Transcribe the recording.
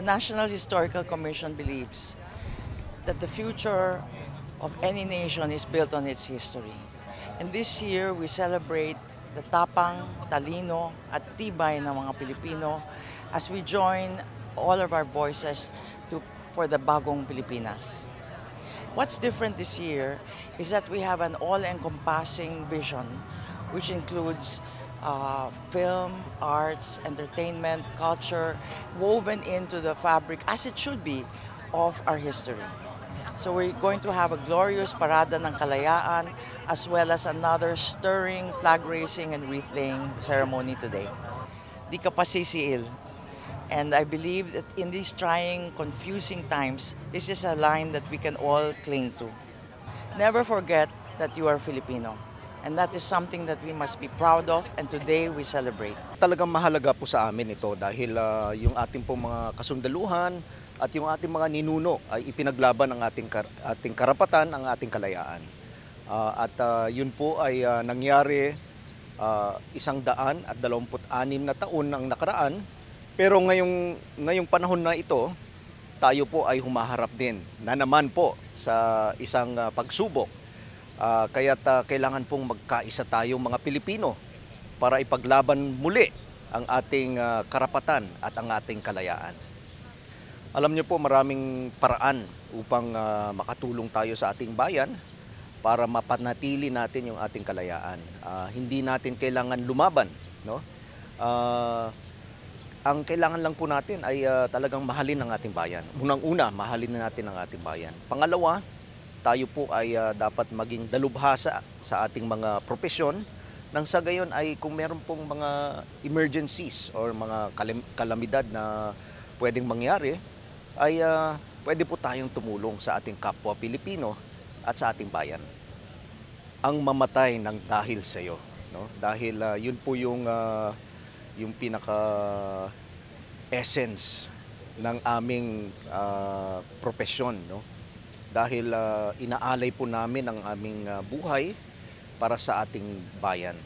National Historical Commission believes that the future of any nation is built on its history. And this year, we celebrate the tapang, talino, at tibay ng mga Pilipino as we join all of our voices for the bagong Pilipinas. What's different this year is that we have an all-encompassing vision which includes film, arts, entertainment, culture, woven into the fabric, as it should be, of our history. So we're going to have a glorious Parada ng Kalayaan as well as another stirring flag raising and wreath-laying ceremony today. Di ka pa sisiil. And I believe that in these trying, confusing times, this is a line that we can all cling to. Never forget that you are Filipino. And that is something that we must be proud of, and today we celebrate. Talagang mahalaga po sa amin ito dahil yung ating pong mga kasundaluhan at yung ating mga ninuno ay ipinaglaban ang ating karapatan, ang ating kalayaan. Yun po ay nangyari 126 na taon ang nakaraan. Pero ngayong panahon na ito, tayo po ay humaharap din na naman po sa isang pagsubok. Kaya't kailangan pong magkaisa tayo mga Pilipino para ipaglaban muli ang ating karapatan at ang ating kalayaan. Alam niyo po, maraming paraan upang makatulong tayo sa ating bayan para mapanatili natin yung ating kalayaan. Hindi natin kailangan lumaban, no? Ang kailangan lang po natin ay talagang mahalin ang ating bayan. Unang-una, mahalin natin ang ating bayan. Pangalawa, tayo po ay dapat maging dalubhasa sa ating mga propesyon nang sa gayon ay kung meron pong mga emergencies or mga kalamidad na pwedeng mangyari, ay pwede po tayong tumulong sa ating kapwa Pilipino at sa ating bayan. Ang mamatay ng dahil sa iyo, no? Dahil yun po yung pinaka-essence ng aming propesyon, no? Dahil inaalay po namin ang aming buhay para sa ating bayan.